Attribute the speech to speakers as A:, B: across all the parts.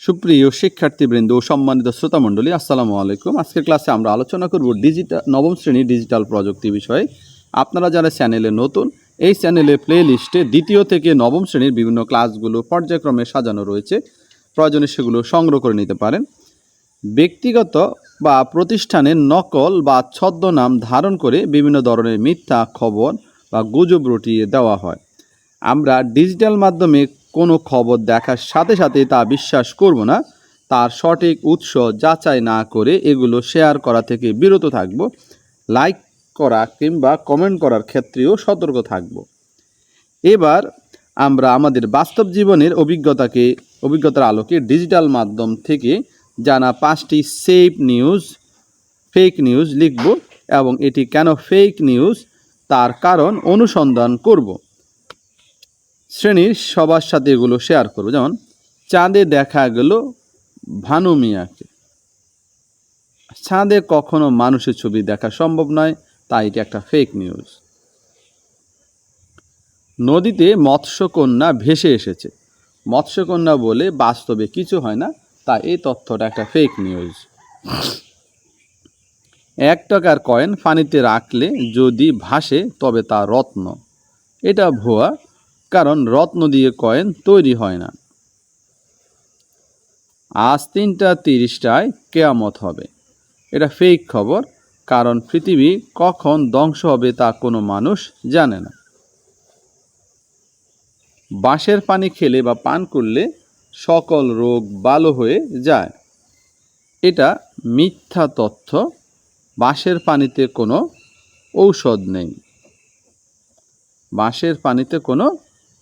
A: সুপ্রিয় শিক্ষার্থীবৃন্দ ও সম্মানিত শ্রোতামণ্ডলী, আসসালামু আলাইকুম। আজকের ক্লাসে আমরা আলোচনা করব নবম শ্রেণীর ডিজিটাল প্রযুক্তি বিষয়ে। আপনারা যারা চ্যানেলে নতুন, এই চ্যানেলের প্লে লিস্টে দ্বিতীয় থেকে নবম শ্রেণীর বিভিন্ন ক্লাসগুলো পর্যায়ক্রমে সাজানো রয়েছে। প্রয়োজনে সেগুলো সংগ্রহ করে নিতে পারেন। ব্যক্তিগত বা প্রতিষ্ঠানের নকল বা ছদ্মনাম ধারণ করে বিভিন্ন ধরনের মিথ্যা খবর বা গুজব রটিয়ে দেওয়া হয়। আমরা ডিজিটাল মাধ্যমে কোনো খবর দেখার সাথে সাথে তা বিশ্বাস করব না। তার সঠিক উৎস যাচাই না করে এগুলো শেয়ার করা থেকে বিরত থাকব। লাইক করা কিংবা কমেন্ট করার ক্ষেত্রেও সতর্ক থাকব। এবার আমরা আমাদের বাস্তব জীবনের অভিজ্ঞতার আলোকে ডিজিটাল মাধ্যম থেকে জানা 5টি ফেক নিউজ লিখব এবং এটি কেন ফেক নিউজ তার কারণ অনুসন্ধান করব। শ্রেণীর সবার সাথে এগুলো শেয়ার করব। যেমন চাঁদে দেখা গেল ভানু মিয়াকে। চাঁদে কখনো মানুষের ছবি দেখা সম্ভব নয়, তাই এটি একটা ফেক নিউজ। নদীতে মৎস্যকন্যা ভেসে এসেছে। মৎস্যকন্যা বলে বাস্তবে কিছু হয় না, তাই এই তথ্যটা একটা ফেক নিউজ। 1 টাকার কয়েন পানিতে রাখলে যদি ভাসে তবে তা রত্ন। এটা ভুয়া, কারণ রত্ন দিয়ে কয়েন তৈরি হয় না। আজ 3টা 30টায় কেয়ামত হবে। এটা ফেক খবর, কারণ পৃথিবী কখন ধ্বংস হবে তা কোনো মানুষ জানে না। বাঁশের পানি খেলে বা পান করলে সকল রোগ ভালো হয়ে যায়। এটা মিথ্যা তথ্য। বাঁশের পানিতে কোনো ঔষধ নেই। বাঁশের পানিতে কোনো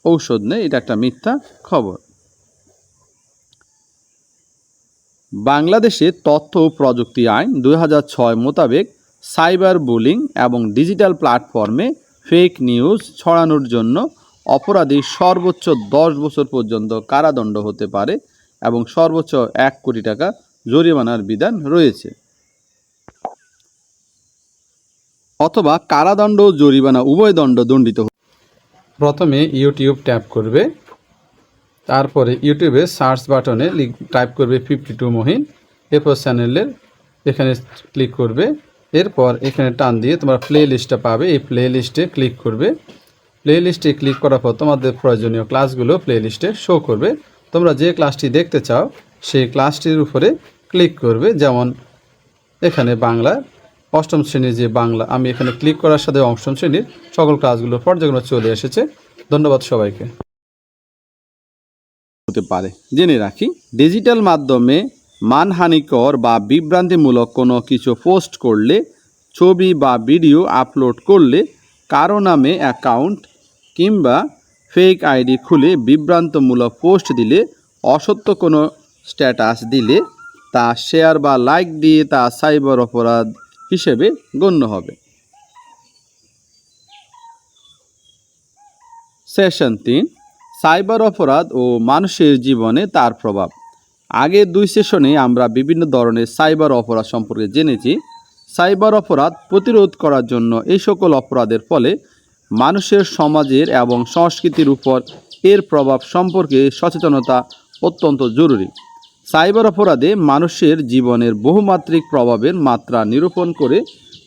A: ঔষধ নেই, এটা একটা মিথ্যা খবর। বাংলাদেশে তথ্য ও প্রযুক্তি আইন 2006 মোতাবেক সাইবার বুলিং এবং ডিজিটাল প্ল্যাটফর্মে ফেক নিউজ ছড়ানোর জন্য অপরাধী সর্বোচ্চ 10 বছর পর্যন্ত কারাদণ্ড হতে পারে এবং সর্বোচ্চ 1 কোটি টাকা জরিমানার বিধান রয়েছে, অথবা কারাদণ্ড ও জরিমানা উভয় দণ্ডিত। প্রথমে ইউটিউব ট্যাপ করবে, তারপরে ইউটিউবে সার্চ বাটনে টাইপ করবে 52 মহিন, এরপর চ্যানেলের এখানে ক্লিক করবে। এরপর এখানে টান দিয়ে তোমরা প্লে লিস্টটা পাবে, এই প্লে লিস্টে ক্লিক করবে। প্লে লিস্টে ক্লিক করার পর তোমাদের প্রয়োজনীয় ক্লাসগুলো প্লে লিস্টে শো করবে। তোমরা যে ক্লাসটি দেখতে চাও সেই ক্লাসটির উপরে ক্লিক করবে। যেমন এখানে বাংলা 8ম শ্রেণীর যে বাংলা, আমি এখানে ক্লিক করার সাথে 8ম শ্রেণীর সকল ক্লাসগুলো পর্যায়ক্রমে চলে এসেছে। ধন্যবাদ সবাইকে। হতে পারে জেনে রাখি, ডিজিটাল মাধ্যমে মানহানিকর বা বিভ্রান্তিমূলক কোনো কিছু পোস্ট করলে, ছবি বা ভিডিও আপলোড করলে, কারো নামে অ্যাকাউন্ট কিংবা ফেক আইডি খুলে বিভ্রান্তমূলক পোস্ট দিলে, অসত্য কোনো স্ট্যাটাস দিলে, তা শেয়ার বা লাইক দিয়ে তা সাইবার অপরাধ হিসেবে গণ্য হবে। সেশন 3, সাইবার অপরাধ ও মানুষের জীবনে তার প্রভাব। আগের 2 সেশনে আমরা বিভিন্ন ধরনের সাইবার অপরাধ সম্পর্কে জেনেছি। সাইবার অপরাধ প্রতিরোধ করার জন্য এই সকল অপরাধের ফলে মানুষের সমাজের এবং সংস্কৃতির উপর এর প্রভাব সম্পর্কে সচেতনতা অত্যন্ত জরুরি। সাইবার অপরাধে মানুষের জীবনের বহুমাত্রিক প্রভাবের মাত্রা নিরূপণ করে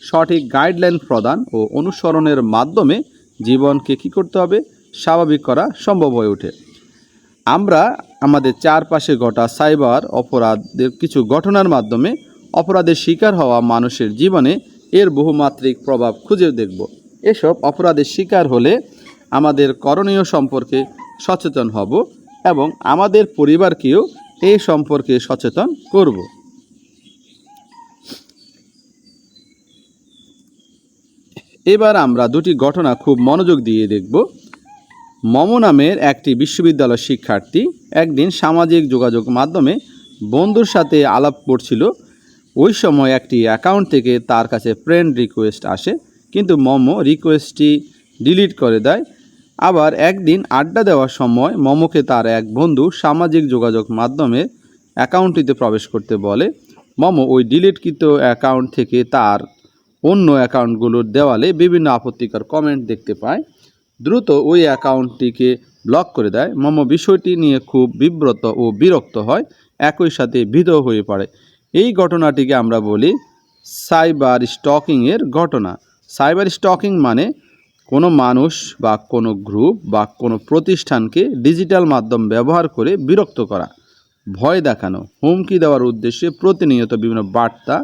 A: সঠিক গাইডলাইন প্রদান ও অনুসরণের মাধ্যমে জীবনকে কী করতে হবে, স্বাভাবিক করা সম্ভব হয়ে ওঠে। আমরা আমাদের চারপাশে ঘটা সাইবার অপরাধের কিছু ঘটনার মাধ্যমে অপরাধের শিকার হওয়া মানুষের জীবনে এর বহুমাত্রিক প্রভাব খুঁজে দেখব। এসব অপরাধের শিকার হলে আমাদের করণীয় সম্পর্কে সচেতন হব এবং আমাদের পরিবারকেও এই সম্পর্কে সচেতন করব। এবার আমরা 2টি ঘটনা খুব মনোযোগ দিয়ে দেখব। মম নামের একটি বিশ্ববিদ্যালয় শিক্ষার্থী একদিন সামাজিক যোগাযোগ মাধ্যমে বন্ধুর সাথে আলাপ করছিল। ওই সময় একটি অ্যাকাউন্ট থেকে তার কাছে ফ্রেন্ড রিকোয়েস্ট আসে, কিন্তু মম রিকোয়েস্টটি ডিলিট করে দেয়। আবার একদিন আড্ডা দেওয়ার সময় মমকে তার এক বন্ধু সামাজিক যোগাযোগ মাধ্যমে অ্যাকাউন্টটিতে প্রবেশ করতে বলে। মম ওই ডিলিটকৃত অ্যাকাউন্ট থেকে তার অন্য অ্যাকাউন্টগুলোর দেওয়ালে বিভিন্ন আপত্তিকর কমেন্ট দেখতে পায়। দ্রুত ওই অ্যাকাউন্টটিকে ব্লক করে দেয়। মোমো বিষয়টি নিয়ে খুব বিব্রত ও বিরক্ত হয়, একই সাথে ভীত হয়ে পড়ে। এই ঘটনাটিকে আমরা বলি সাইবার স্টকিংয়ের ঘটনা। সাইবার স্টকিং মানে কোনো মানুষ বা কোনো গ্রুপ বা কোনো প্রতিষ্ঠানকে ডিজিটাল মাধ্যম ব্যবহার করে বিরক্ত করা, ভয় দেখানো, হুমকি দেওয়ার উদ্দেশ্যে প্রতিনিয়ত বিভিন্ন বার্তা,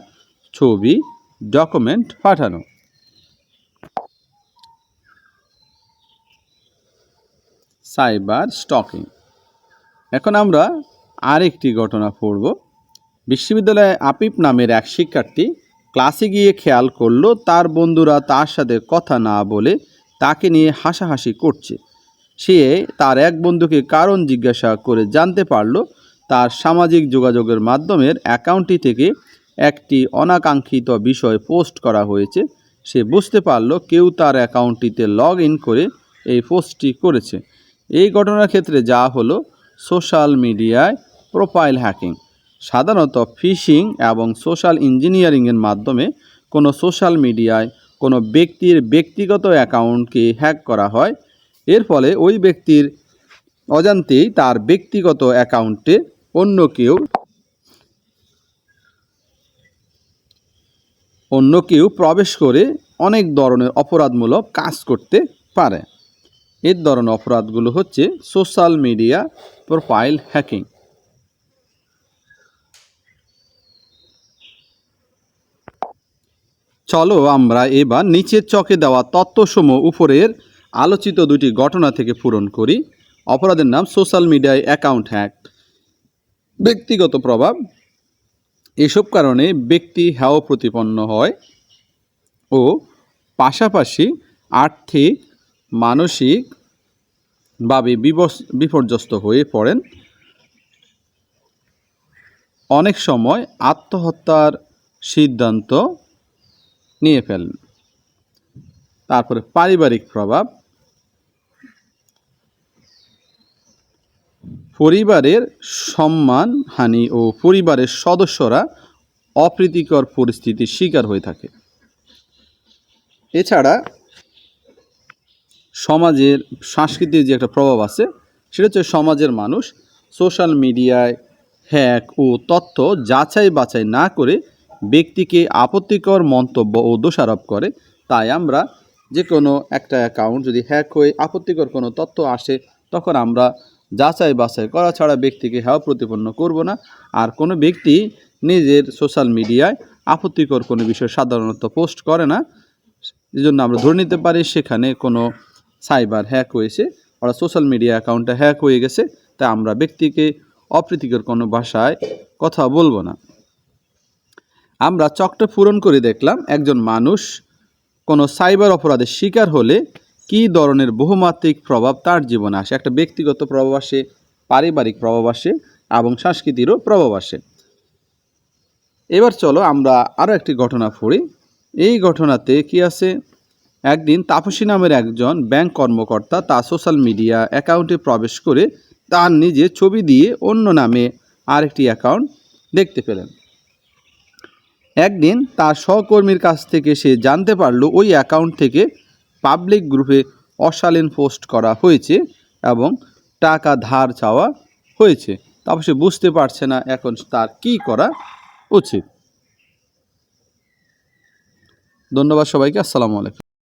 A: ছবি, ডকুমেন্ট পাঠানো। Cyber stocking. এখন আমরা আরেকটি ঘটনা পড়ব। বিশ্ববিদ্যালয়ে আপিফ নামের এক শিক্ষার্থী ক্লাসে গিয়ে খেয়াল করলো তার বন্ধুরা তার সাথে কথা না বলে তাকে নিয়ে হাসাহাসি করছে। সে তার এক বন্ধুকে কারণ জিজ্ঞাসা করে জানতে পারল তার সামাজিক যোগাযোগের মাধ্যমের অ্যাকাউন্টটি থেকে একটি অনাকাঙ্ক্ষিত বিষয় পোস্ট করা হয়েছে। সে বুঝতে পারল কেউ তার অ্যাকাউন্টটিতে লগ ইন করে এই পোস্টটি করেছে। এই ঘটনার ক্ষেত্রে যা হলো সোশ্যাল মিডিয়ায় প্রোফাইল হ্যাকিং। সাধারণত ফিশিং এবং সোশ্যাল ইঞ্জিনিয়ারিংয়ের মাধ্যমে কোনো সোশ্যাল মিডিয়ায় কোনো ব্যক্তির ব্যক্তিগত অ্যাকাউন্টকে হ্যাক করা হয়। এর ফলে ওই ব্যক্তির অজান্তেই তার ব্যক্তিগত অ্যাকাউন্টে অন্য কেউ প্রবেশ করে অনেক ধরনের অপরাধমূলক কাজ করতে পারে। এই ধরনের অপরাধগুলো হচ্ছে সোশ্যাল মিডিয়া প্রোফাইল হ্যাকিং। চলো আমরা এবার নিচের চকে দেওয়া তথ্যসমূহ উপরের আলোচিত দুটি ঘটনা থেকে পূরণ করি। অপরাধের নাম সোশ্যাল মিডিয়ায় অ্যাকাউন্ট হ্যাক। ব্যক্তিগত প্রভাব, এসব কারণে ব্যক্তি হেয় প্রতিপন্ন হয় ও পাশাপাশি আর্থিক, মানসিকভাবে বিপর্যস্ত হয়ে পড়েন। অনেক সময় আত্মহত্যার সিদ্ধান্ত নিয়ে ফেলেন। তারপরে পারিবারিক প্রভাব, পরিবারের সম্মানহানি ও পরিবারের সদস্যরা অপ্রীতিকর পরিস্থিতির শিকার হয়ে থাকে। এছাড়া সমাজের সাংস্কৃতিক যে একটা প্রভাব আছে সেটা হচ্ছে সমাজের মানুষ সোশ্যাল মিডিয়ায় হ্যাক ও তথ্য যাচাই বাছাই না করে ব্যক্তিকে আপত্তিকর মন্তব্য ও দোষারোপ করে। তাই আমরা যে কোনো একটা অ্যাকাউন্ট যদি হ্যাক হয়ে আপত্তিকর কোনো তথ্য আসে তখন আমরা যাচাই বাছাই করা ছাড়া ব্যক্তিকে হেয় প্রতিপন্ন করব না। আর কোনো ব্যক্তি নিজের সোশ্যাল মিডিয়ায় আপত্তিকর কোনো বিষয় সাধারণত পোস্ট করে না। এই জন্য আমরা ধরে নিতে পারি সেখানে কোনো সাইবার হ্যাক হয়েছে, অর্থাৎ সোশ্যাল মিডিয়া অ্যাকাউন্টটা হ্যাক হয়ে গেছে। তাই আমরা ব্যক্তিকে অপ্রীতিকর কোনো ভাষায় কথা বলবো না। আমরা চকটা পূরণ করে দেখলাম একজন মানুষ কোনো সাইবার অপরাধের শিকার হলে কী ধরনের বহুমাত্রিক প্রভাব তার জীবনে আসে। একটা ব্যক্তিগত প্রভাব আসে, পারিবারিক প্রভাব আসে এবং সংস্কৃতিরও প্রভাব আসে। এবার চলো আমরা আরও একটি ঘটনা পড়ি। এই ঘটনাতে কি আছে, একদিন তাপসী নামের একজন ব্যাংক কর্মকর্তা তার সোশ্যাল মিডিয়া অ্যাকাউন্টে প্রবেশ করে তার নিজের ছবি দিয়ে অন্য নামে আরেকটি অ্যাকাউন্ট দেখতে পেলেন। একদিন তার সহকর্মীর কাছ থেকে সে জানতে পারল ওই অ্যাকাউন্ট থেকে পাবলিক গ্রুপে অশালীন পোস্ট করা হয়েছে এবং টাকা ধার চাওয়া হয়েছে। তারপর সে বুঝতে পারছে না এখন তার কী করা উচিত। ধন্যবাদ সবাইকে। আসসালামু আলাইকুম।